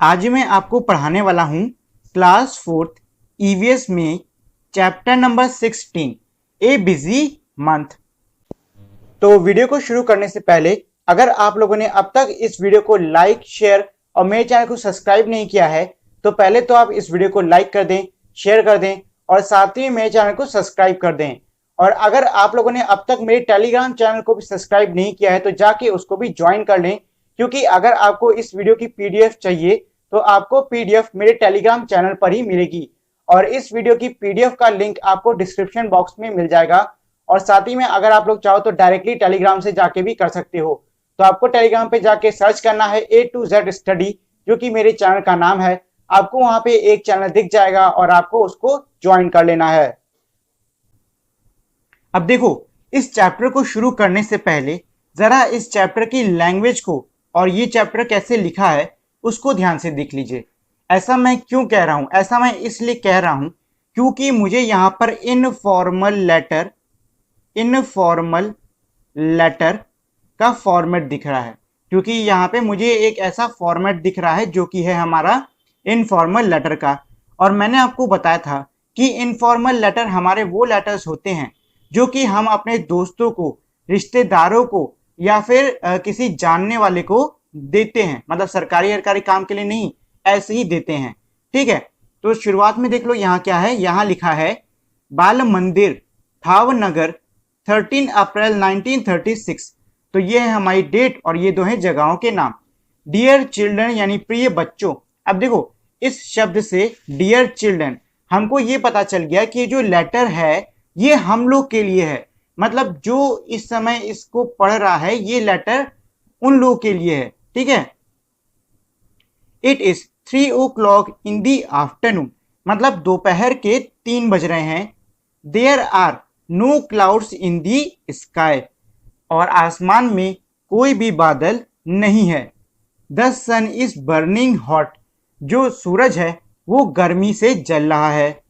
आज मैं आपको पढ़ाने वाला हूँ क्लास 4th ईवीएस में चैप्टर नंबर 16 ए बिजी मंथ। तो वीडियो को शुरू करने से पहले अगर आप लोगों ने अब तक इस वीडियो को लाइक, शेयर और मेरे चैनल को सब्सक्राइब नहीं किया है तो पहले तो आप इस वीडियो को लाइक कर दें, शेयर कर दें और साथ ही मेरे चैनल को सब्सक्राइब कर दें। और अगर आप लोगों ने अब तक मेरे टेलीग्राम चैनल को भी सब्सक्राइब नहीं किया है तो जाके उसको भी ज्वाइन कर लें, क्योंकि अगर आपको इस वीडियो की पीडीएफ चाहिए तो आपको पीडीएफ मेरे टेलीग्राम चैनल पर ही मिलेगी और इस वीडियो की पीडीएफ का लिंक आपको डिस्क्रिप्शन बॉक्स में मिल जाएगा। और साथ ही में अगर आप लोग चाहो तो डायरेक्टली टेलीग्राम से जाके भी कर सकते हो। तो आपको टेलीग्राम पे जाके सर्च करना है A to Z स्टडी, जो कि मेरे चैनल का नाम है। आपको वहां पे एक चैनल दिख जाएगा और आपको उसको ज्वाइन कर लेना है। अब देखो, इस चैप्टर को शुरू करने से पहले जरा इस चैप्टर की लैंग्वेज को और ये चैप्टर कैसे लिखा है उसको ध्यान से देख लीजिए। ऐसा मैं क्यों कह रहा हूं? ऐसा मैं इसलिए कह रहा हूं क्योंकि मुझे यहां पर इनफॉर्मल लेटर का फॉर्मेट दिख रहा है, क्योंकि यहाँ पे मुझे एक ऐसा फॉर्मेट दिख रहा है जो कि है हमारा इनफॉर्मल लेटर का। और मैंने आपको बताया था कि इनफॉर्मल लेटर हमारे वो लेटर्स होते हैं जो कि हम अपने दोस्तों को, रिश्तेदारों को या फिर किसी जानने वाले को देते हैं, मतलब सरकारी काम के लिए नहीं, ऐसे ही देते हैं। ठीक है, तो शुरुआत में देख लो यहाँ क्या है। यहाँ लिखा है बाल मंदिर भावनगर 13 अप्रैल 1936। तो ये है हमारी डेट और ये दो हैं जगहों के नाम। डियर चिल्ड्रन यानी प्रिय बच्चों। अब देखो, इस शब्द से डियर चिल्ड्रन हमको ये पता चल गया कि जो लेटर है ये हम लोग के लिए है, मतलब जो इस समय इसको पढ़ रहा है ये लेटर उन लोगों के लिए है। ठीक है, it is 3 o'clock in the afternoon, मतलब दोपहर के 3 बज रहे हैं। There are no clouds in the sky, और आसमान में कोई भी बादल नहीं है। The sun is burning hot, जो सूरज है वो गर्मी से जल रहा है।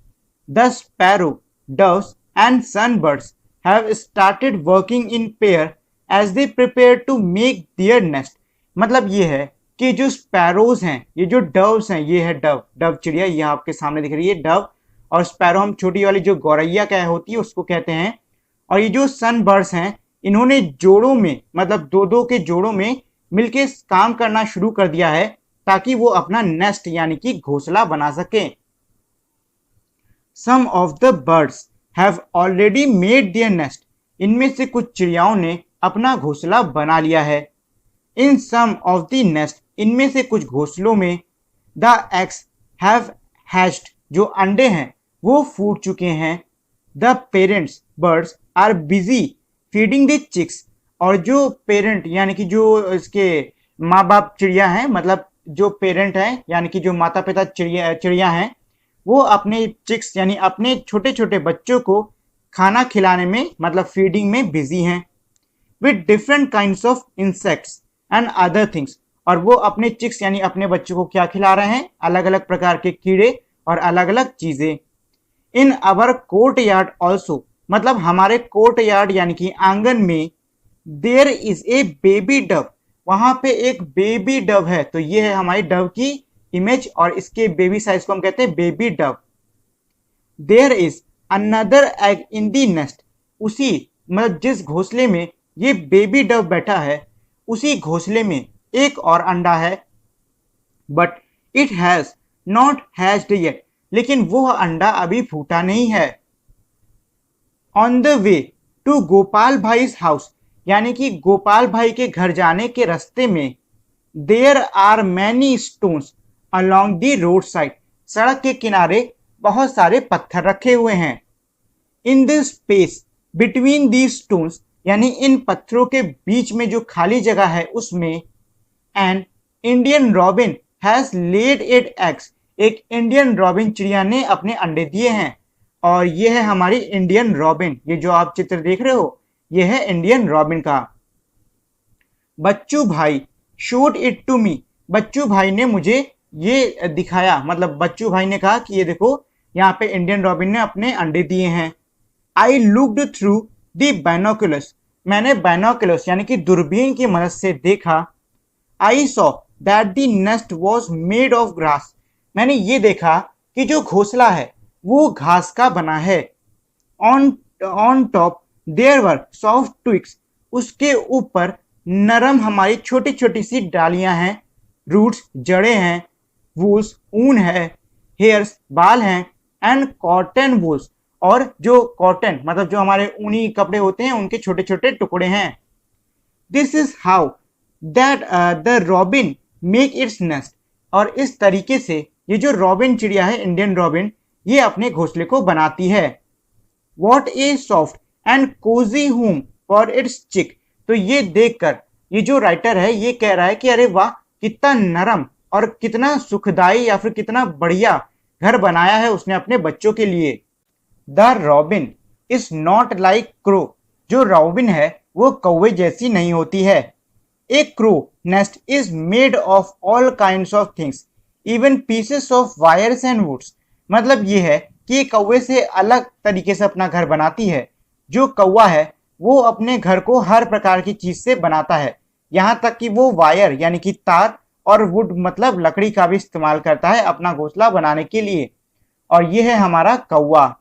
The sparrow, doves and sunbirds have started working in pair as they prepare to make their nest, मतलब ये है कि जो स्पैरोज हैं, ये जो डव्स हैं, ये है डव चिड़िया, ये आपके सामने दिख रही है डव। और स्पैरो हम छोटी वाली जो गौरैया क्या होती है उसको कहते हैं। और ये जो सनबर्ड्स हैं इन्होंने जोड़ों में, मतलब दो दो के जोड़ों में मिलके काम करना शुरू कर दिया है ताकि वो अपना नेस्ट यानी कि घोंसला बना सके। Some of the birds have already made their nest, इनमें से कुछ चिड़ियाओं ने अपना घोंसला बना लिया है। इन सम ऑफ द नेस्ट, इनमें से कुछ घोंसलों में द एग्स हैव हैच्ड, जो अंडे हैं वो फूट चुके हैं। The parents birds are busy feeding the chicks, और जो पेरेंट यानी कि जो इसके माँ बाप चिड़िया हैं, मतलब जो पेरेंट हैं यानी कि जो माता पिता चिड़िया हैं, वो अपने चिक्स यानी अपने छोटे छोटे बच्चों को खाना खिलाने में, मतलब फीडिंग में बिजी हैं। With different kinds of insects and other things, और वो अपने चिक्स यानी अपने बच्चों को क्या खिला रहे हैं? अलग अलग प्रकार के कीड़े और अलग अलग चीजें। In our courtyard also, मतलब हमारे कोर्ट यार्ड यानी कि आंगन में, there is a baby dove, वहां पे एक बेबी डव है। तो ये है हमारी डव की इमेज और इसके बेबी साइज को हम कहते हैं baby dove. There is another egg in the nest, उसी मतलब जिस घोंसले में ये बेबी डव बैठा है उसी घोंसले में एक और अंडा है। But it has not hatched yet, लेकिन वो अंडा अभी फूटा नहीं है। On the way to Gopal भाई's हाउस, यानी कि गोपाल भाई के घर जाने के रास्ते में, there are many stones along the roadside, सड़क के किनारे बहुत सारे पत्थर रखे हुए हैं। In the space between the stones, यानी इन पत्थरों के बीच में जो खाली जगह है उसमें, an Indian robin has lead it eggs, एक इंडियन रॉबिन चिड़िया ने अपने अंडे दिए हैं। और ये है हमारी इंडियन रॉबिन, ये जो आप चित्र देख रहे हो ये है इंडियन रॉबिन का। बच्चू भाई शोड इट टू मी, बच्चू भाई ने मुझे ये दिखाया, मतलब बच्चू भाई ने कहा कि ये देखो यहाँ पे इंडियन रॉबिन ने अपने अंडे दिए हैं। I looked through the binoculars, मैंने बाइनोकुलर्स यानी कि दूरबीन की मदद से देखा। I saw that the nest was made of grass. मैंने ये देखा कि जो घोंसला है वो घास का बना है। On top there were soft twigs, उसके ऊपर नरम हमारी छोटी छोटी सी डालियां हैं। रूट्स, जड़ें हैं। वूल्स, ऊन है। हेयर्स, बाल हैं। एंड कॉटन वूल्स, और जो कॉटन मतलब जो हमारे ऊनी कपड़े होते हैं उनके छोटे छोटे टुकड़े हैं। This is how that the robin make its nest, और इस तरीके से ये जो रॉबिन चिड़िया है, इंडियन रॉबिन, ये अपने घोंसले को बनाती है। What a soft and cosy home for its chick. तो ये देखकर ये जो राइटर है ये कह रहा है कि अरे वाह, कितना नरम और कितना सुखदाई या फिर कितना बढ़िया घर बनाया है उसने अपने बच्चों के लिए। The robin is not like crow. जो रॉबिन है वो कौवे जैसी नहीं होती है। A crow nest is made of all kinds of things, even pieces of wires and woods. मतलब ये है कि ये कौवे से अलग तरीके से अपना घर बनाती है। जो कौवा है वो अपने घर को हर प्रकार की चीज से बनाता है, यहाँ तक कि वो वायर यानी कि तार और वुड मतलब लकड़ी का भी इस्तेमाल करता है अपना घोंसला बनाने के लिए। और ये है हमारा कौवा।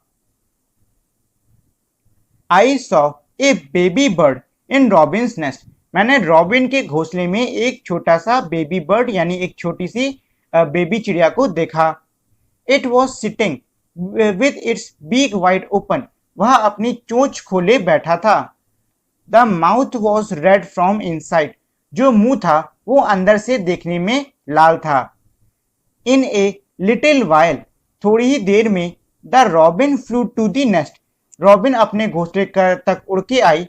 I saw a baby bird in Robins nest. मैंने रॉबिन के घोंसले में एक छोटा सा बेबी बर्ड यानी एक छोटी सी बेबी चिड़िया को देखा। It was sitting with its beak wide open. वह अपनी चोंच खोले बैठा था। The mouth was red from inside. जो मुंह था वो अंदर से देखने में लाल था। इन ए लिटिल वाइल, थोड़ी ही देर में, the robin flew to the nest. Robin अपने घोंसले तक उड़ के आई।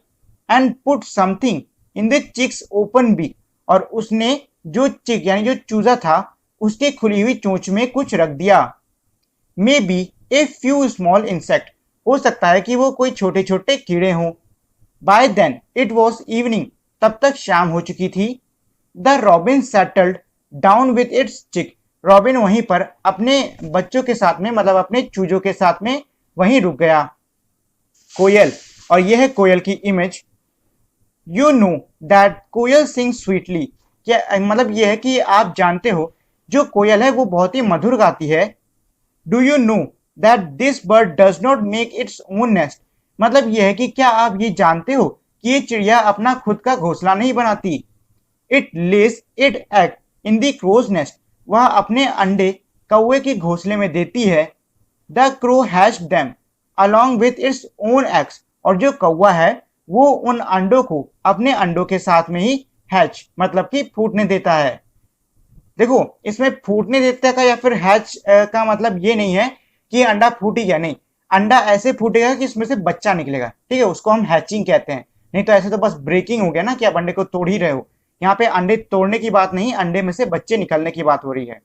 And put something in the chicks open beak, और उसने जो चिक यानी जो चूजा था उसके खुली हुई चोंच में कुछ रख दिया। May be a few small insect, हो सकता है कि वो कोई छोटे छोटे कीड़े हों। By then it was evening, तब तक शाम हो चुकी थी। The robin settled down with its chick. Robin वहीं पर अपने बच्चों के साथ में मतलब अपने चूजों के साथ में वहीं रुक गया। कोयल, और यह है कोयल की image. You know that koel sing sweetly. क्या मतलब यह है कि आप जानते हो जो कोयल है वो बहुत ही मधुर गाती है। Do you know that this bird does not make its own nest. मतलब यह है कि क्या आप ये जानते हो कि ये चिड़िया अपना खुद का घोंसला नहीं बनाती। It lays it egg in the crow's nest. वह अपने अंडे कौवे के घोंसले में देती है। The crow hatched them along with its own eggs. और जो कौवा है वो उन अंडों को अपने अंडों के साथ में ही हैच मतलब कि फूटने देता है। देखो, इसमें फूटने देता का या फिर हैच का मतलब ये नहीं है कि अंडा फूटी या नहीं। अंडा ऐसे फूटेगा कि इसमें से बच्चा निकलेगा, ठीक है, उसको हम हैचिंग कहते हैं। नहीं तो ऐसे तो बस ब्रेकिंग हो गया ना कि आप अंडे को तोड़ ही रहे हो। यहाँ पे अंडे तोड़ने की बात नहीं, अंडे में से बच्चे निकलने की बात हो रही है।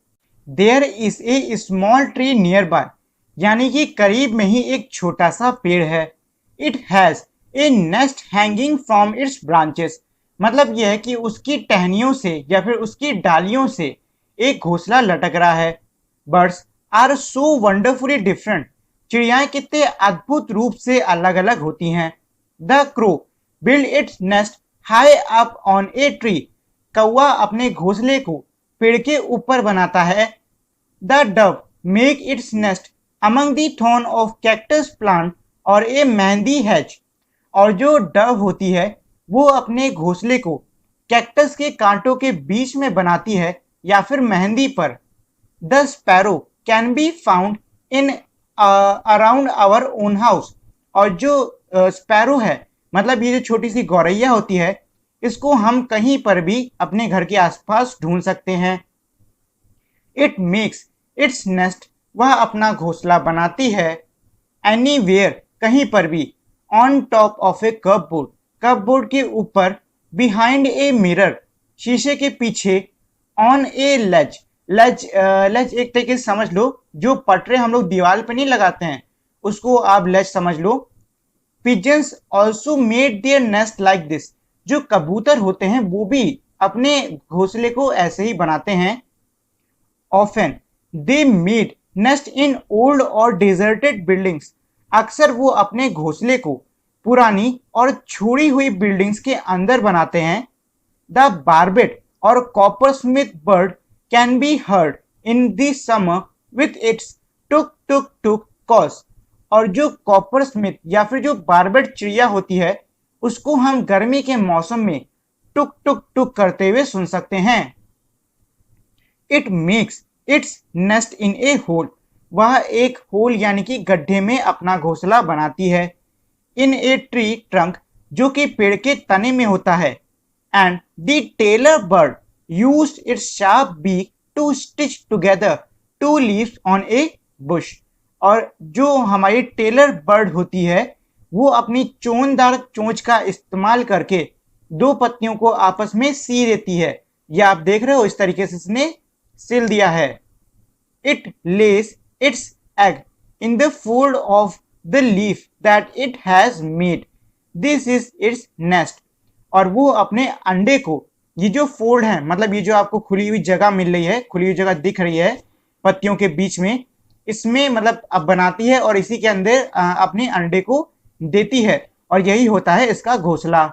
There is a small tree nearby. यानी कि करीब में ही एक छोटा सा पेड़ है। It has a nest hanging from its branches. मतलब यह है कि उसकी टहनियों से या फिर उसकी डालियों से एक घोंसला लटक रहा है। Birds are so wonderfully different. चिड़ियाएं कितने अद्भुत रूप से अलग अलग होती हैं। The crow build its nest high up on a tree. कौवा अपने घोंसले को पेड़ के ऊपर बनाता है। The dove make its nest among the thorn of cactus plant और ए मेहंदी हैच। और जो डव होती है वो अपने घोंसले को कैक्टस के कांटों के बीच में बनाती है या फिर मेहंदी पर। The sparrow can be found in around our own house. और जो स्पैरो है मतलब ये जो छोटी सी गौरैया होती है, इसको हम कहीं पर भी अपने घर के आसपास ढूंढ सकते हैं। इट मेक्स इट्स नेस्ट, वह अपना घोंसला बनाती है। एनीवेयर, कहीं पर भी। On top of A cupboard, cupboard के ऊपर। बिहाइंड ए मिरर, शीशे के पीछे। ऑन ए लेज, लेज एक तरीके से समझ लो जो पटरे हम लोग दीवार पे नहीं लगाते हैं उसको आप लेज समझ लो। Pigeons also made their nest like this. जो कबूतर होते हैं वो भी अपने घोंसले को ऐसे ही बनाते हैं। Often they made nest in old और डेजर्टेड बिल्डिंग्स। अक्सर वो अपने घोंसले को पुरानी और छोड़ी हुई बिल्डिंग्स के अंदर बनाते हैं। द बार्बेट, और coppersmith bird can be heard in the summer with its tuk tuk tuk calls. और जो कॉपरस्मिथ या फिर जो बारबेट चिड़िया होती है उसको हम गर्मी के मौसम में टुक टुक टुक करते हुए सुन सकते हैं। It makes its nest in a hole. वह एक होल यानी कि गड्ढे में अपना घोंसला बनाती है। इन ए ट्री ट्रंक, जो कि पेड़ के तने में होता है। And the tailor bird used its sharp beak to stitch together two leaves on a bush. और जो हमारी टेलर बर्ड होती है वो अपनी चोंचदार चोंच का इस्तेमाल करके दो पत्तियों को आपस में सी देती है। ये आप देख रहे हो, इस तरीके से इसने सिल दिया है। It less it's egg in the fold of the leaf that it has made, this is its nest. और वो अपने अंडे को, ये जो फोल्ड है मतलब ये जो आपको खुली हुई जगह मिल रही है, खुली हुई जगह दिख रही है पत्तियों के बीच में, इसमें मतलब अब बनाती है और इसी के अंदर अपने अंडे को देती है और यही होता है इसका घोंसला।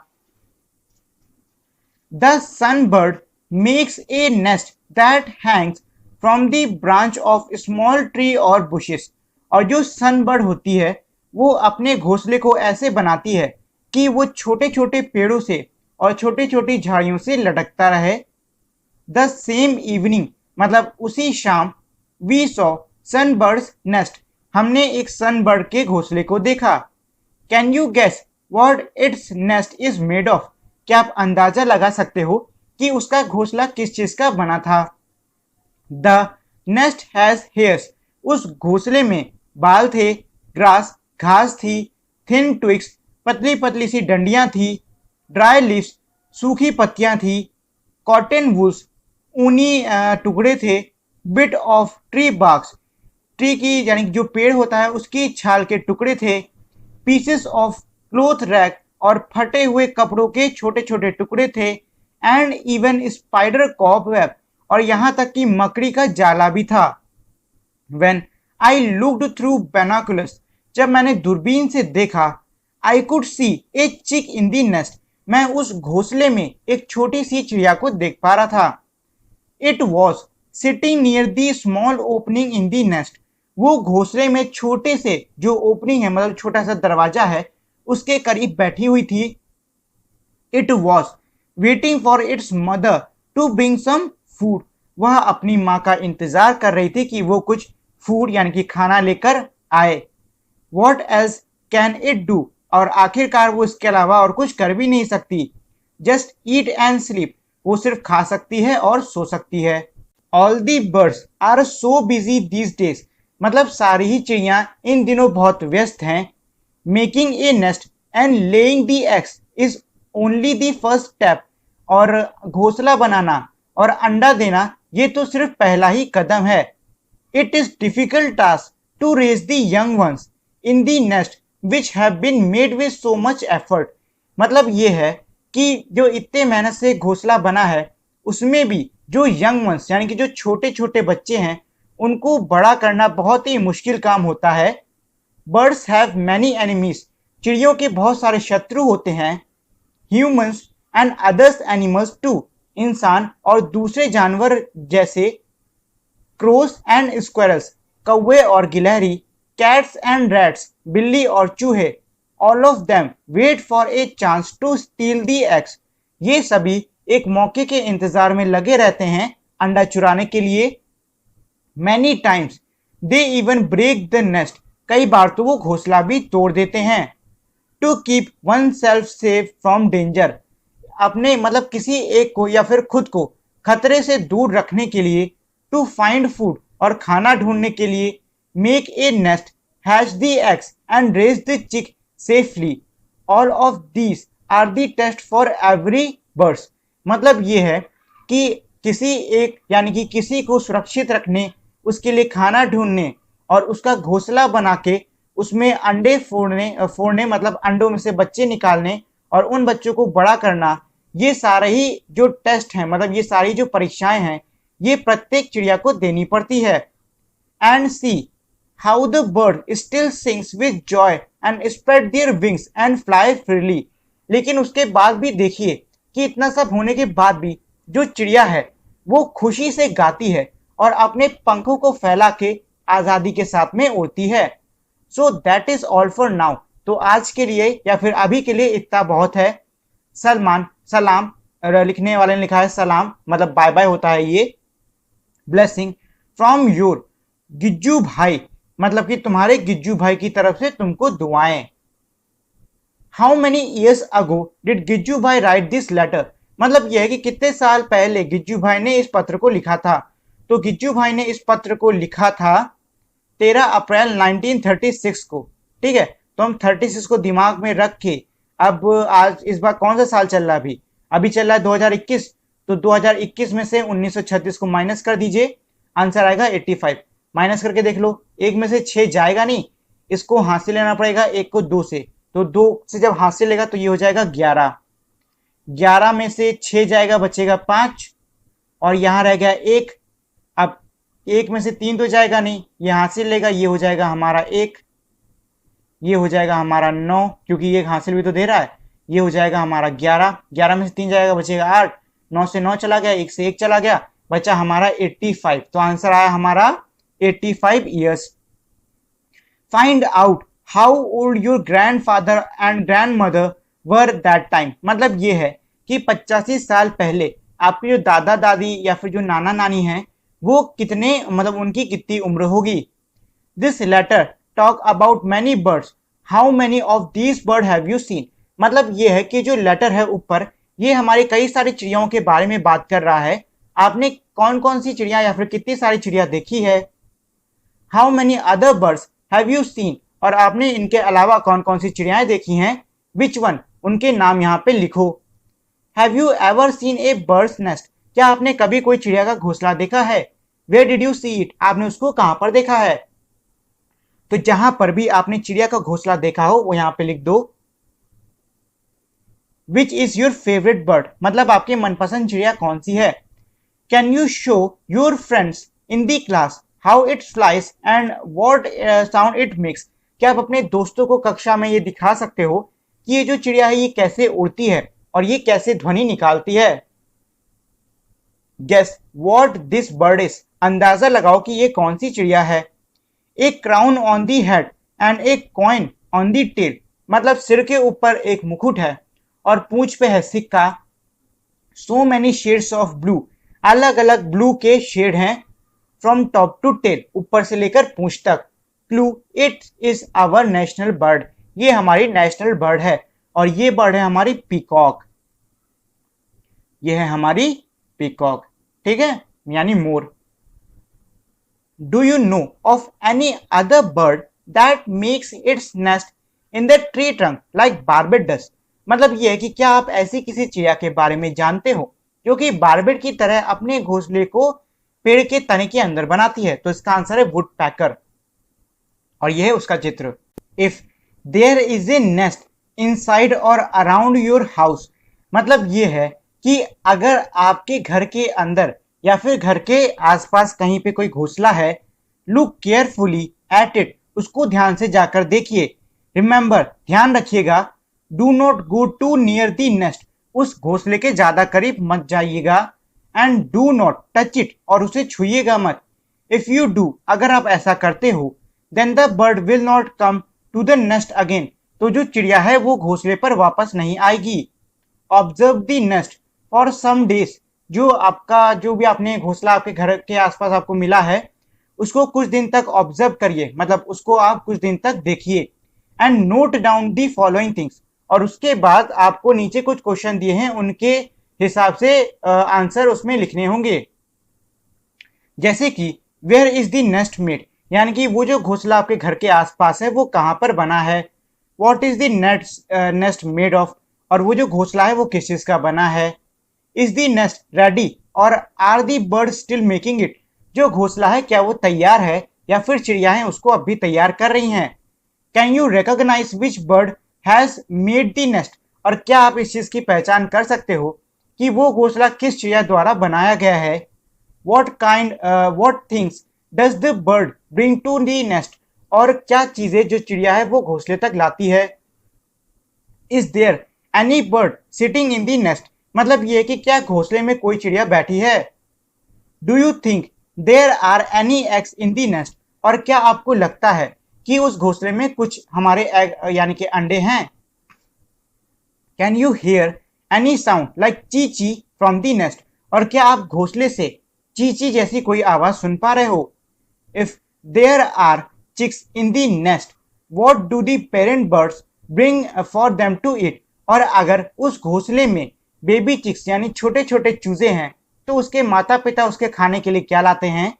The sunbird makes a nest that Hanks from the branch of small tree और बुशेस। और जो सनबर्ड होती है वो अपने घोंसले को ऐसे बनाती है कि वो छोटे छोटे पेड़ों से और छोटी छोटी झाड़ियों से लटकता रहे। द सेम इवनिंग, मतलब उसी शाम, वी सॉ सनबर्ड्स नेस्ट, हमने एक सनबर्ड के घोंसले को देखा। Can you guess what its nest is made of? क्या आप अंदाजा लगा सकते हो कि उसका घोंसला किस चीज का बना था? द नेस्ट हैज हेयर्स, उस घोंसले में बाल थे, ग्रास, घास थी, थिन ट्विग्स, पतली पतली सी डंडियां थी, ड्राई लीव्स, सूखी पत्तियां थी, कॉटन वूल्स, ऊनी टुकड़े थे, bit of tree barks, tree की यानी जो पेड़ होता है उसकी छाल के टुकड़े थे, पीसेस ऑफ क्लोथ रैग, और फटे हुए कपड़ों के छोटे छोटे टुकड़े थे, एंड इवन स्पाइडर कॉबवेब, और यहाँ तक कि मकड़ी का जाला भी था। When I looked through binoculars, जब मैंने दूरबीन से देखा, I could see a chick in the nest, मैं उस घोंसले में एक छोटी सी चिड़िया को देख पा रहा था। It was sitting near the small opening in the nest, वो घोंसले में छोटे से जो ओपनिंग है मतलब छोटा सा दरवाजा है उसके करीब बैठी हुई थी। It was waiting for its mother to bring some food, वह अपनी माँ का इंतजार कर रही थी कि वो कुछ फूड यानी कि खाना लेकर आए। What else can it do, और आखिरकार वो इसके अलावा और कुछ कर भी नहीं सकती। Just eat and sleep, वो सिर्फ खा सकती है और सो सकती है। All the birds are so busy these days, मतलब सारी ही चिड़ियाँ इन दिनों बहुत व्यस्त हैं। Making a nest and laying the eggs is only the first step, और घोंसला बनाना और अंडा देना ये तो सिर्फ पहला ही कदम है। It is difficult task to raise the young ones in the nest which have been made with so much effort, मतलब ये है कि जो इतने मेहनत से घोंसला बना है उसमें भी जो यंग वंस यानी कि जो छोटे छोटे बच्चे हैं उनको बड़ा करना बहुत ही मुश्किल काम होता है। बर्ड्स हैव मैनी एनिमीज, चिड़ियों के बहुत सारे शत्रु होते हैं। Humans and others animals too, इंसान और दूसरे जानवर जैसे क्रोस एंड स्क्वेरल्स, कौवे और गिलहरी, कैट्स एंड रैट्स, बिल्ली और चूहे, all of them wait for a chance to steal the eggs, ये सभी एक मौके के इंतजार में लगे रहते हैं अंडा चुराने के लिए। Many times they even break the nest, कई बार तो वो घोंसला भी तोड़ देते हैं। To keep oneself safe from danger, अपने मतलब किसी एक को या फिर खुद को खतरे से दूर रखने के लिए। टू फाइंड फूड, और खाना ढूंढने के लिए। Make a nest, hatch the eggs and raise the chick safely, all of these are the test for every birds, मतलब ये है कि किसी एक यानी कि किसी को सुरक्षित रखने, उसके लिए खाना ढूंढने और उसका घोंसला बना के उसमें अंडे फोड़ने मतलब अंडों में से बच्चे निकालने और उन बच्चों को बड़ा करना, ये सारे ही जो टेस्ट हैं मतलब ये सारी जो परीक्षाएं हैं ये प्रत्येक चिड़िया को देनी पड़ती है। And see how the bird still sings with Joy and spread their wings and fly freely, लेकिन उसके बाद भी देखिए कि इतना सब होने के बाद भी जो चिड़िया है वो खुशी से गाती है और अपने पंखों को फैला के आजादी के साथ में उड़ती है। So that is all for now. तो आज के लिए या फिर अभी के लिए इतना बहुत है। सलमान सलाम, लिखने वाले ने लिखा है सलाम, मतलब बाय बाय होता है ये। ब्लेसिंग फ्रॉम योर गिज्जू भाई, मतलब कि तुम्हारे गिज्जू भाई की तरफ से तुमको दुआएं। How many years ago did Gijubhai write this letter, मतलब यह है कि कितने साल पहले गिज्जू भाई ने इस पत्र को लिखा था। तो गिज्जू भाई ने इस पत्र को लिखा था 13 अप्रैल 1936 को। ठीक है, तो हम 36 को दिमाग में रख के अब आज इस बार कौन सा साल चल रहा है, अभी चल रहा है 2021। तो 2021 में से 1936 को माइनस कर दीजिए, आंसर आएगा 85। माइनस करके देख लो, एक में से 6 जाएगा नहीं, इसको हाथ से लेना पड़ेगा, एक को 2 से, तो 2 से जब हाथ से लेगा तो ये हो जाएगा 11। 11 में से 6 जाएगा, बचेगा 5, और यहां रह गया 1। अब 1 में से 3 तो जाएगा नहीं, ये हाथ से लेगा, ये हो जाएगा हमारा 1, ये हो जाएगा हमारा 9, क्योंकि ये हासिल भी तो दे रहा है, ये हो जाएगा हमारा 11। 11 में से 3 जाएगा, बचेगा 8। 9 से 9 चला गया, 1 से 1 चला गया, बचा हमारा 85। तो आंसर आया हमारा 85 years. Find out how old your grandfather and grandmother were that time, मतलब ये है कि 85 साल पहले आपके जो दादा दादी या फिर जो नाना नानी हैं वो कितने, मतलब उनकी कितनी उम्र होगी। This letter talk about many birds, how many of these bird have you seen, मतलब ये है कि जो लेटर है ऊपर ये हमारी कई सारी चिड़ियाओं के बारे में बात कर रहा है। आपने कौन कौन सी चिड़िया या फिर कितनी सारी चिड़िया देखी है। How many other birds have you scene, और आपने इनके अलावा कौन कौन सी चिड़ियाएं देखी हैं। विच वन, उनके नाम यहाँ पे लिखो। Have you ever seen a bird's nest, क्या आपने कभी कोई चिड़िया का घोंसला देखा है। Where did you see it, आपने उसको कहां पर देखा है। तो जहां पर भी आपने चिड़िया का घोंसला देखा हो वो यहां पे लिख दो। Which is your favourite bird, मतलब आपकी मनपसंद चिड़िया कौन सी है। Can you show your friends in the class how it flies and what sound it makes, क्या आप अपने दोस्तों को कक्षा में ये दिखा सकते हो कि ये जो चिड़िया है ये कैसे उड़ती है और ये कैसे ध्वनि निकालती है। Guess what this bird is, अंदाजा लगाओ कि ये कौन सी चिड़िया है। एक crown on the head and एक कॉइन ऑन दी टेल, मतलब सिर के ऊपर एक मुकुट है और पूंछ पे है सिक्का। So many shades of blue, अलग अलग ब्लू के शेड हैं। फ्रॉम टॉप टू टेल, ऊपर से लेकर पूंछ तक। Clue, it is our national bird, ये हमारी नेशनल बर्ड है, और ये बर्ड है हमारी पीकॉक, ये है हमारी पीकॉक, ठीक है, यानी मोर। Do you know of any other bird that makes its nest in the tree trunk like barbet does, मतलब ये है कि क्या आप ऐसी किसी चिड़िया के बारे में जानते हो जो कि बार्बेट की तरह अपने घोंसले को पेड़ के तने के अंदर बनाती है। तो इसका आंसर है वुड पैकर, और यह है उसका चित्र। If there is a nest inside or around your house, मतलब ये है कि अगर आपके घर के अंदर या फिर घर के आसपास कहीं पे कोई घोंसला है, लुक केयरफुली एट इट, उसको ध्यान से जाकर देखिए। रिमेंबर, ध्यान रखिएगा, do not go to near the nest, उस घोंसले के ज्यादा करीब मत जाइएगा। And do not touch it, और उसे छुइएगा मत। इफ यू डू, अगर आप ऐसा करते हो, then the bird will not come to the nest again, तो जो चिड़िया है वो घोंसले पर वापस नहीं आएगी। Observe the nest for some days, जो आपका जो भी आपने घोंसला आपके घर के आसपास आपको मिला है उसको कुछ दिन तक ऑब्जर्व करिए, मतलब उसको आप कुछ दिन तक देखिए। And note down the following things, और उसके बाद आपको नीचे कुछ क्वेश्चन दिए हैं, उनके हिसाब से आंसर उसमें लिखने होंगे। जैसे कि where is the nest made, यानी कि वो जो घोंसला आपके घर के आसपास है वो कहां पर बना है। What is the nest made of, और वो जो घोंसला है वो किस चीज का बना है। Is the nest ready or are the bird still making it, जो घोंसला है क्या वो तैयार है या फिर चिड़ियाएं उसको अभी तैयार कर रही हैं। Can you recognise which bird has made the nest, और क्या आप इस चीज की पहचान कर सकते हो कि वो घोंसला किस चिड़िया द्वारा बनाया गया है। What things does the bird bring to the nest, और क्या चीजें जो चिड़िया है वो घोंसले तक लाती है। Is there any bird sitting in the nest, मतलब ये कि क्या घोंसले में कोई चिड़िया बैठी है। Do you think there are any eggs in the nest, और क्या आपको लगता है कि उस घोंसले में कुछ हमारे एग यानी कि अंडे हैं। Can you here any sound like ची ची फ्रॉम दी नेस्ट, और क्या आप घोंसले से ची ची जैसी कोई आवाज सुन पा रहे हो। If there are chicks in the nest, what do the parent birds bring for them to eat, और अगर उस घोंसले में बेबी चिक्स यानी छोटे छोटे चूजे हैं तो उसके माता पिता उसके खाने के लिए क्या लाते हैं।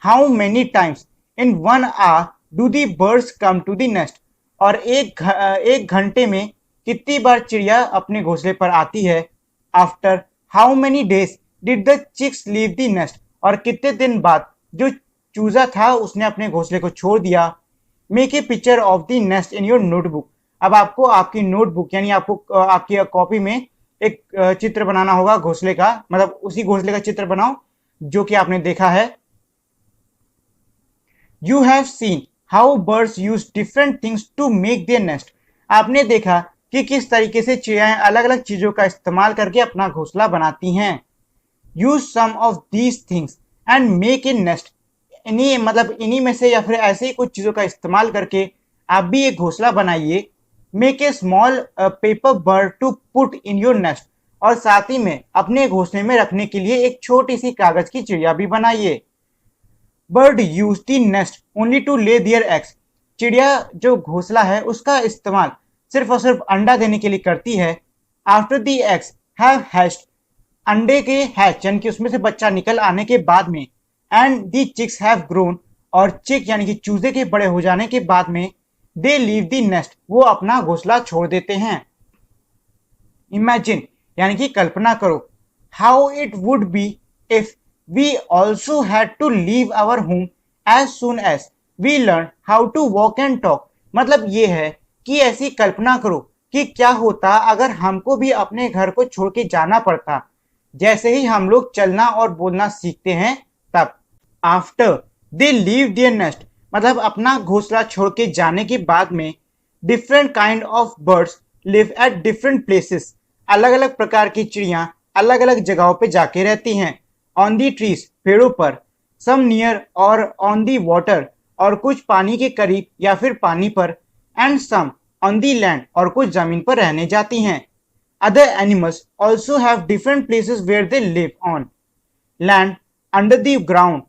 How many times in 1 hour do the birds come to the nest, और एक घंटे में कितनी बार चिड़िया अपने घोंसले पर आती है। After how many days did the chicks leave the nest, और कितने दिन बाद जो चूजा था उसने अपने घोंसले को छोड़ दिया। Make a picture of the nest in your notebook, अब आपको आपकी नोटबुक यानी आपको आपकी कॉपी में एक चित्र बनाना होगा घोंसले का, मतलब उसी घोंसले का चित्र बनाओ जो कि आपने देखा है। You have seen how birds use different things to make their nest, आपने देखा कि किस तरीके से चिड़ियाएं अलग अलग चीजों का इस्तेमाल करके अपना घोंसला बनाती हैं। Use some of these things and make a nest, इन्हीं में से या फिर ऐसे ही कुछ चीजों का इस्तेमाल करके आप भी एक घोंसला बनाइए। Make a small paper bird to put in your nest, और साथ ही में अपने घोंसले में रखने के लिए एक छोटी सी कागज की चिड़िया भी बनाइए। Bird use the nest only to lay their eggs, चिड़िया जो घोंसला है उसका इस्तेमाल सिर्फ और सिर्फ अंडा देने के लिए करती है। After the eggs have hatched, अंडे के हैच यानी कि उसमें से बच्चा निकल आने के बाद में, and the chicks have grown, और चिक यानी कि चूजे के बड़े हो जाने के बाद में दे लीव द नेस्ट, वो अपना घोंसला छोड़ देते हैं। इमेजिन यानी कि कल्पना करो, how it would be if we also had to leave our home as soon as we learn how to walk and talk, मतलब ये है कि ऐसी कल्पना करो कि क्या होता अगर हमको भी अपने घर को छोड़ के जाना पड़ता जैसे ही हम लोग चलना और बोलना सीखते हैं तब। After they leave their nest, मतलब अपना घोंसला छोड़ के जाने के बाद में different kind of birds live at different places, अलग अलग प्रकार की चिड़िया अलग अलग जगहों पे जाके रहती हैं। ऑन दी ट्रीज, पेड़ों पर, some near or on the water, और कुछ पानी के करीब या फिर पानी पर, and some on the land, और कुछ जमीन पर रहने जाती हैं। Other animals also have different places where they live on land, under the ground,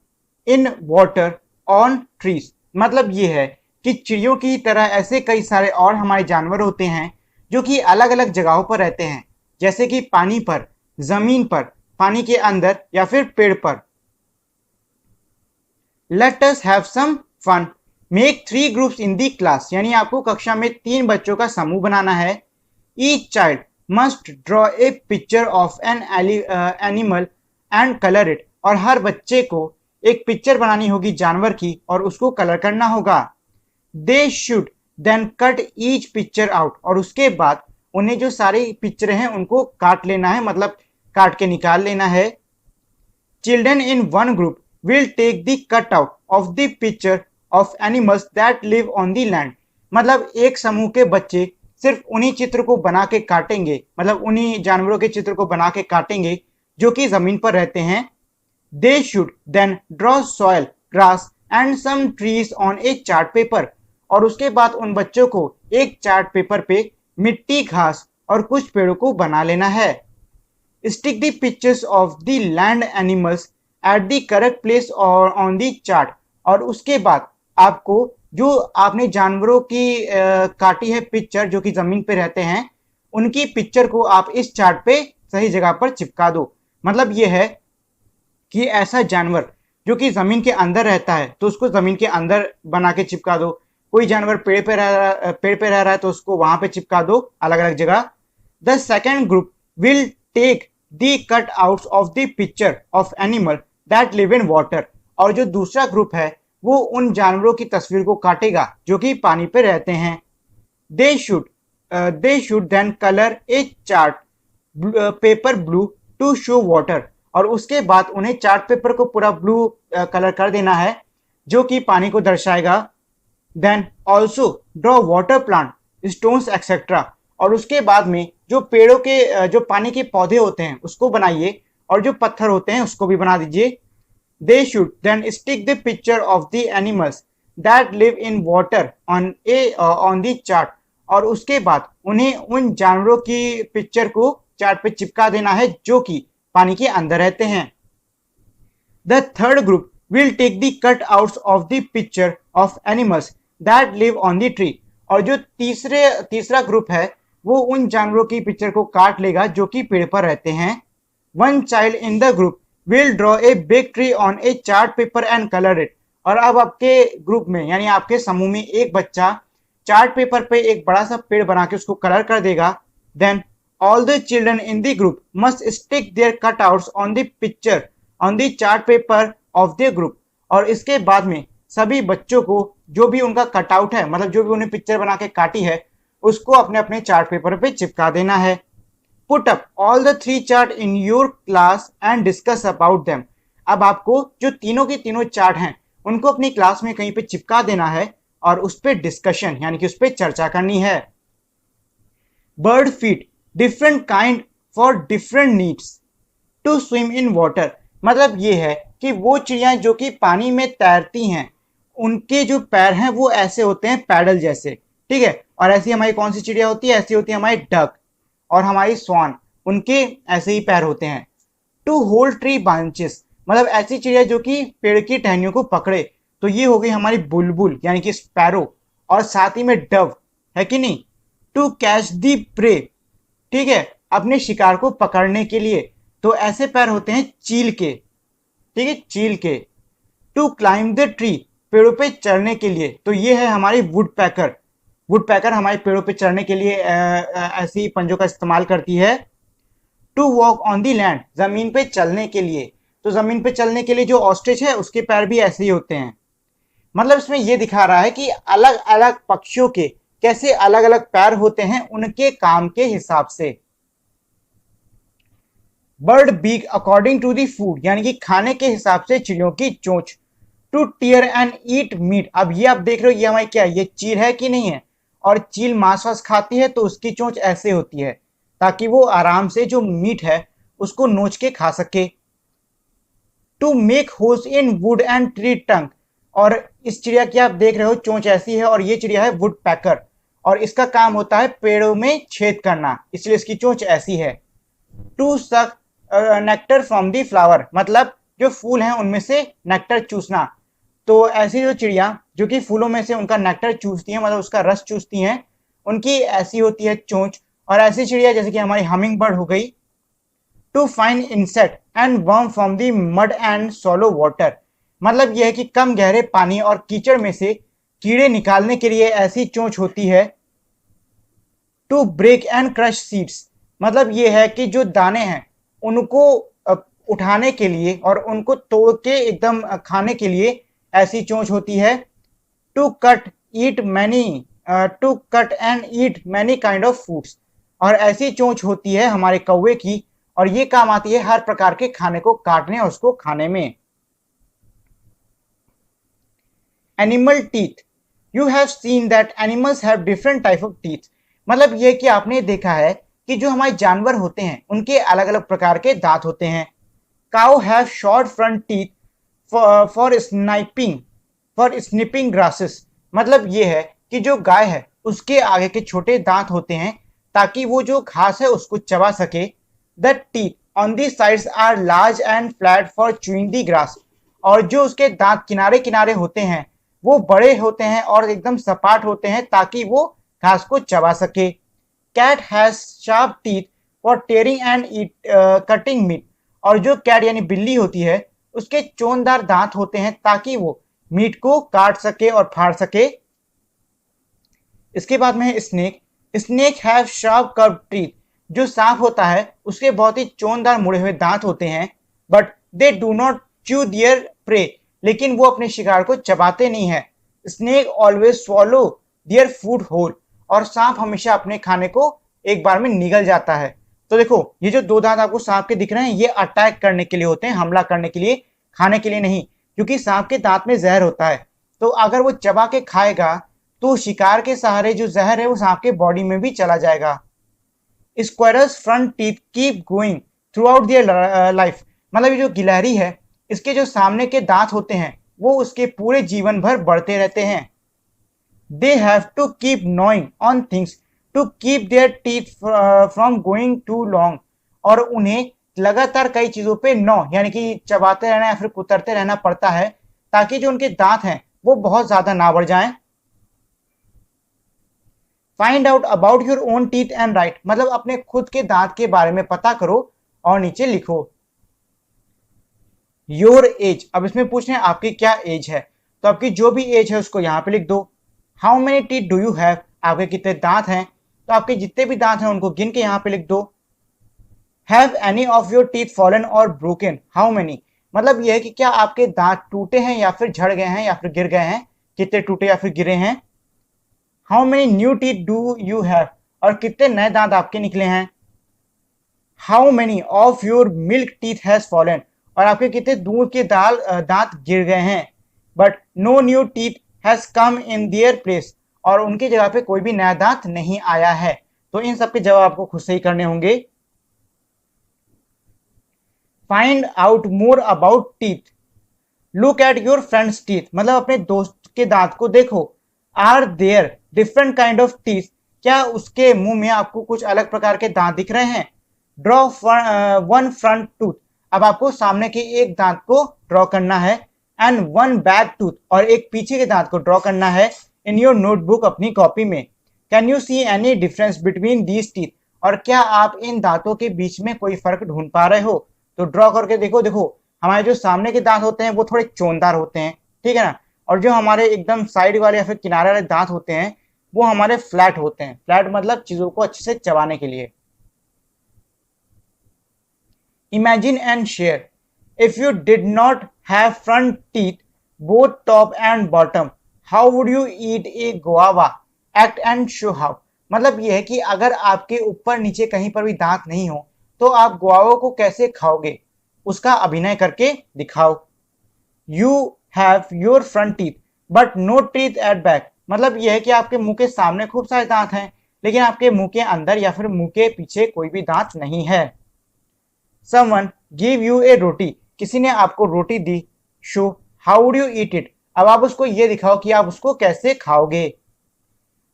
in water, on trees, मतलब ये है कि चिड़ियों की तरह ऐसे कई सारे और हमारे जानवर होते हैं जो कि अलग अलग जगहों पर रहते हैं, जैसे कि पानी पर, जमीन पर, पानी के अंदर या फिर पेड़ पर। Let us have some fun, make 3 groups in the class, यानी आपको कक्षा में 3 बच्चों का समूह बनाना है। Each child must draw a picture of an animal and colour it, और हर बच्चे को एक पिक्चर बनानी होगी जानवर की और उसको कलर करना होगा। They should then cut each picture out, और उसके बाद उन्हें जो सारी पिक्चर हैं उनको काट लेना है, मतलब काट के निकाल लेना है। Children in one group will take the cut out of the picture of animals that live on the land, मतलब एक समूह के बच्चे सिर्फ उन्हीं चित्र को बना के काटेंगे, मतलब उन्हीं जानवरों के चित्र को बना के काटेंगे जो कि जमीन पर रहते हैं। They should then draw soil, grass and some trees on a chart paper, और उसके बाद उन बच्चों को एक चार्ट पेपर पे मिट्टी, घास और कुछ पेड़ों को बना लेना है। Stick the pictures of the land animals at the correct place और ऑन द चार्ट, और उसके बाद आपको जो आपने जानवरों की काटी है पिक्चर जो कि जमीन पे रहते हैं उनकी पिक्चर को आप इस चार्ट पे सही जगह पर चिपका दो। मतलब ये है कि ऐसा जानवर जो कि जमीन के अंदर रहता है तो उसको जमीन के अंदर बना के चिपका दो, कोई जानवर पेड़ पे रह रहा है तो उसको वहां पे चिपका दो अलग अलग जगह। The second group will take the cut outs of the picture of animal that live in water, और जो दूसरा ग्रुप है वो उन जानवरों की तस्वीर को काटेगा जो कि पानी पे रहते हैं। They should then colour a chart paper blue to show water, और उसके बाद उन्हें चार्ट पेपर को पूरा ब्लू कलर कर देना है जो कि पानी को दर्शाएगा। Then also draw water plant, stones etcetera, और उसके बाद में जो पेड़ों के जो पानी के पौधे होते हैं उसको बनाइए और जो पत्थर होते हैं उसको भी बना दीजिए। They should then stick the picture of the animals that live in water on the chart। और उसके बाद उन्हें उन जानवरों की पिक्चर को चार्ट पे चिपका देना है जो कि पानी के अंदर रहते हैं। The third group will take the cutouts of the picture of animals that live on the tree। और जो तीसरा ग्रुप है वो उन जानवरों की पिक्चर को काट लेगा जो कि पेड़ पर रहते हैं। One child in the group will draw a big tree on a chart paper and color it। और अब आपके ग्रुप में यानी आपके समूह में एक बच्चा चार्ट पेपर पे एक बड़ा सा पेड़ बना के उसको कलर कर देगा। Then all the children in the group must stick their cutouts on the picture on the chart paper of their group। और इसके बाद में सभी बच्चों को जो भी उनका कटआउट है मतलब जो भी उन्हें पिक्चर बना के काटी है उसको अपने अपने चार्ट पेपर पे चिपका देना है। Put up all the 3 chart in your class and discuss about them। अब आपको जो तीनों के तीनों चार्ट हैं उनको अपनी क्लास में कहीं पे चिपका देना है और उस पर डिस्कशन यानी कि उस पर चर्चा करनी है। Bird feed different kind for different needs to swim in water। मतलब ये है कि वो चिड़िया जो कि पानी में तैरती हैं उनके जो पैर हैं वो ऐसे होते हैं पैडल जैसे, ठीक है। और ऐसी हमारी कौन सी चिड़िया होती है, ऐसी होती है हमारी डक और हमारी स्वान, उनके ऐसे ही पैर होते हैं। टू होल्ड ट्री ब्रांचेस मतलब ऐसी चिड़िया जो कि पेड़ की टहनियों को पकड़े, तो ये हो गई हमारी बुलबुल यानी कि स्पैरो और साथ ही में डव, है कि नहीं। टू कैच दी प्रे, ठीक है, अपने शिकार को पकड़ने के लिए, तो ऐसे पैर होते हैं चील के, ठीक है, चील के। टू क्लाइंब द ट्री पेड़ों पे चढ़ने के लिए, तो ये है हमारी वुड पैकर। वुड पैकर हमारे पेड़ों पे चढ़ने के लिए ऐसी पंजों का इस्तेमाल करती है। To walk on the land जमीन पे चलने के लिए, तो जमीन पे चलने के लिए जो ऑस्ट्रिच है उसके पैर भी ऐसे ही होते हैं। मतलब इसमें यह दिखा रहा है कि अलग अलग पक्षियों के कैसे अलग अलग पैर होते हैं उनके काम के हिसाब से। Bird beak according to the food यानी कि खाने के हिसाब से चिड़ियों की चोंच। To tear and eat meat, अब ये आप देख रहे हो ये हमारी क्या है, ये चील है कि नहीं है, और चील मांस वास खाती है तो उसकी चोंच ऐसे होती है ताकि वो आराम से जो मीट है उसको नोच के खा सके। To make holes in wood and tree tongue, और इस चिड़िया की आप देख रहे हो चोंच ऐसी है और ये चिड़िया है वुड पैकर और इसका काम होता है पेड़ों में छेद करना, इसलिए इसकी चोंच ऐसी है। टू सक नेक्टर फ्रॉम दी फ्लावर, मतलब जो फूल हैं उनमें से नेक्टर चूसना, तो ऐसी जो चिड़िया जो कि फूलों में से उनका नेक्टर चूसती हैं मतलब उसका रस चूसती हैं, उनकी ऐसी होती है चोंच। और ऐसी चिड़िया जैसे कि हमारी हमिंग बर्ड हो गई। To find insect and worm from the mud and shallow water, मतलब यह है कि कम गहरे पानी और कीचड़ में से कीड़े निकालने के लिए ऐसी चोंच होती है। To break and crush seeds, मतलब यह है कि जो दाने हैं उनको उठाने के लिए और उनको तोड़ के एकदम खाने के लिए ऐसी चोंच होती है। To cut and eat many kind of foods, और ऐसी चोंच होती है हमारे कौवे की और ये काम आती है हर प्रकार के खाने को काटने और उसको खाने में। Animal teeth, you have seen that animals have different type of teeth, मतलब ये कि आपने देखा है कि जो हमारे जानवर होते हैं उनके अलग अलग प्रकार के दांत होते हैं। Cow have short front teeth for snipping grasses, मतलब ये है कि जो गाय है उसके आगे के छोटे दांत होते हैं ताकि वो जो घास है उसको चबा सके। The teeth on the sides are large and flat for chewing the grass, और जो उसके दांत किनारे किनारे होते हैं वो बड़े होते हैं और एकदम सपाट होते हैं ताकि वो घास को चबा सके। Cat has sharp teeth for tearing and cutting meat, और जो कैट यानी बिल्ली होती है उसके चोंचदार दांत होते हैं ताकि वो मीट को काट सके और फाड़ सके। इसके बाद में है snake have sharp curved teeth, जो सांप होता है उसके बहुत ही चोंचदार मुड़े हुए दांत होते हैं। But they do not chew their prey, लेकिन वो अपने शिकार को चबाते नहीं है। Snake always swallow their food whole, और सांप हमेशा अपने खाने को एक बार में निगल जाता है। तो देखो ये जो दो दांत आपको सांप के दिख रहे हैं ये अटैक करने के लिए होते हैं, हमला करने के लिए, खाने के लिए नहीं, क्योंकि सांप के दांत में जहर होता है तो अगर वो चबा के खाएगा तो शिकार के सहारे जो जहर है वो सांप के बॉडी में भी चला जाएगा। Squirrels front teeth keep going throughout their life. मतलब ये जो गिलहरी है, इसके जो सामने के दांत होते हैं वो उसके पूरे जीवन भर बढ़ते रहते हैं। They have to keep gnawing on things to keep their teeth from going too long. और उन्हें लगातार कई चीजों पे नौ यानी कि चबाते रहना या फिर कुतरते रहना पड़ता है ताकि जो उनके दांत हैं वो बहुत ज्यादा ना बढ़ जाएं। Find out about your own teeth and right. मतलब अपने खुद के दांत के बारे में पता करो और नीचे लिखो। योर एज, अब इसमें पूछ रहे हैं आपकी क्या एज है, तो आपकी जो भी एज है उसको यहाँ पे लिख दो। How many teeth do you have, आपके कितने दांत हैं, तो आपके जितने भी दांत हैं उनको गिन के यहाँ पे लिख दो। Have any of your teeth fallen और ब्रोकन, हाउ मेनी, मतलब यह है कि क्या आपके दांत टूटे हैं या फिर झड़ गए हैं या फिर गिर गए हैं, कितने टूटे या फिर गिरे हैं। How many new teeth do you have, और कितने नए दांत आपके निकले हैं। How many of your milk teeth has fallen, और आपके कितने दूध के दांत गिर गए हैं। But no new teeth has come in their place, और उनकी जगह पे कोई भी नया दांत नहीं आया है। तो इन सब के जवाब आपको खुद से ही करने होंगे। Find out more about teeth, look at your friend's teeth, मतलब अपने दोस्त के दांत को देखो। Are there different kind of teeth, क्या उसके मुंह में आपको कुछ अलग प्रकार के दांत दिख रहे हैं। ड्रॉ वन फ्रंट टूथ, अब आपको सामने के एक दांत को ड्रॉ करना है। एंड वन बैक टूथ, और एक पीछे के दांत को ड्रॉ करना है इन योर नोटबुक, अपनी कॉपी में। Can you see any difference between these teeth, और क्या आप इन दांतों के बीच में कोई फर्क ढूंढ पा रहे हो। तो ड्रॉ करके देखो। देखो हमारे जो सामने के दांत होते हैं वो थोड़े चोनदार होते हैं, ठीक है ना, और जो हमारे एकदम साइड वाले या फिर किनारे वाले दांत होते हैं वो हमारे फ्लैट होते हैं। फ्लैट मतलब चीजों को अच्छे से चबाने के लिए। Imagine and share. If you did not have front teeth, both top and bottom, how would you eat a guava? Act and show how. मतलब ये है कि अगर आपके ऊपर नीचे कहीं पर भी दांत नहीं हो तो आप गुआवा को कैसे खाओगे, उसका अभिनय करके दिखाओ। You have your front teeth, but no teeth at back. मतलब ये है कि आपके मुंह के सामने खूब सारे दांत हैं लेकिन आपके मुंह के अंदर या फिर मुंह के पीछे कोई भी दांत नहीं है। Someone give you a रोटी, किसी ने आपको रोटी दी। Show how would you eat it, अब आप उसको ये दिखाओ कि आप उसको कैसे खाओगे।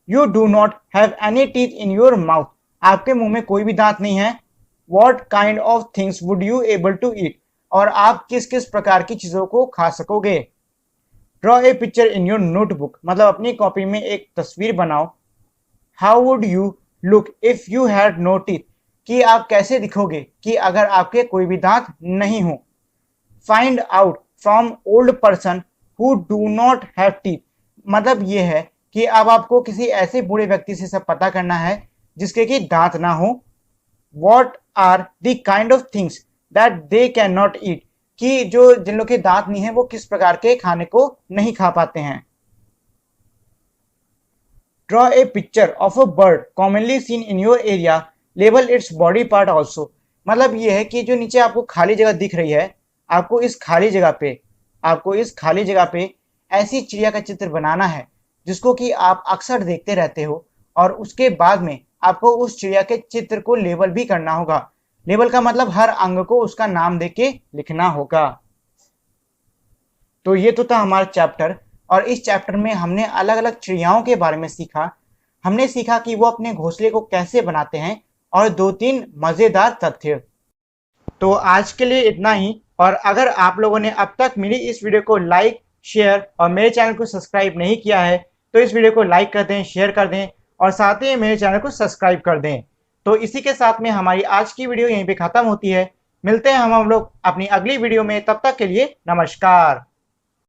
You do not have any teeth in your mouth, आपके मुंह में कोई भी दांत नहीं है। What kind of things would you able to eat, और आप किस किस प्रकार की चीजों को खा सकोगे। Draw a picture in your notebook, मतलब अपनी कॉपी में एक तस्वीर बनाओ। How would you look if you had no teeth, कि आप कैसे दिखोगे कि अगर आपके कोई भी दांत नहीं हो। Find out from old person who do not have teeth, मतलब ये है कि अब आपको किसी ऐसे बूढ़े व्यक्ति से सब पता करना है जिसके कि दांत ना हो। What are the kind of things that they can not eat, कि जो जिन लोग के दांत नहीं है वो किस प्रकार के खाने को नहीं खा पाते हैं। Draw a picture of a bird commonly seen in your area, label its body part also, मतलब ये है कि जो नीचे आपको खाली जगह दिख रही है आपको इस खाली जगह पे ऐसी चिड़िया का चित्र बनाना है जिसको कि आप अक्सर देखते रहते हो, और उसके बाद में आपको उस चिड़िया के चित्र को लेबल भी करना होगा। लेबल का मतलब हर अंग को उसका नाम देके लिखना होगा। तो ये तो था हमारा चैप्टर, और इस चैप्टर में हमने अलग अलग चिड़ियाओं के बारे में सीखा। हमने सीखा कि वो अपने घोंसले को कैसे बनाते हैं और 2-3 मजेदार तथ्य। तो आज के लिए इतना ही, और अगर आप लोगों ने अब तक मेरी इस वीडियो को लाइक, शेयर और मेरे चैनल को सब्सक्राइब नहीं किया है तो इस वीडियो को लाइक कर दें, शेयर कर दें और साथ ही मेरे चैनल को सब्सक्राइब कर दें। तो इसी के साथ में हमारी आज की वीडियो यहीं पे खत्म होती है। मिलते हैं हम लोग अपनी अगली वीडियो में, तब तक के लिए नमस्कार।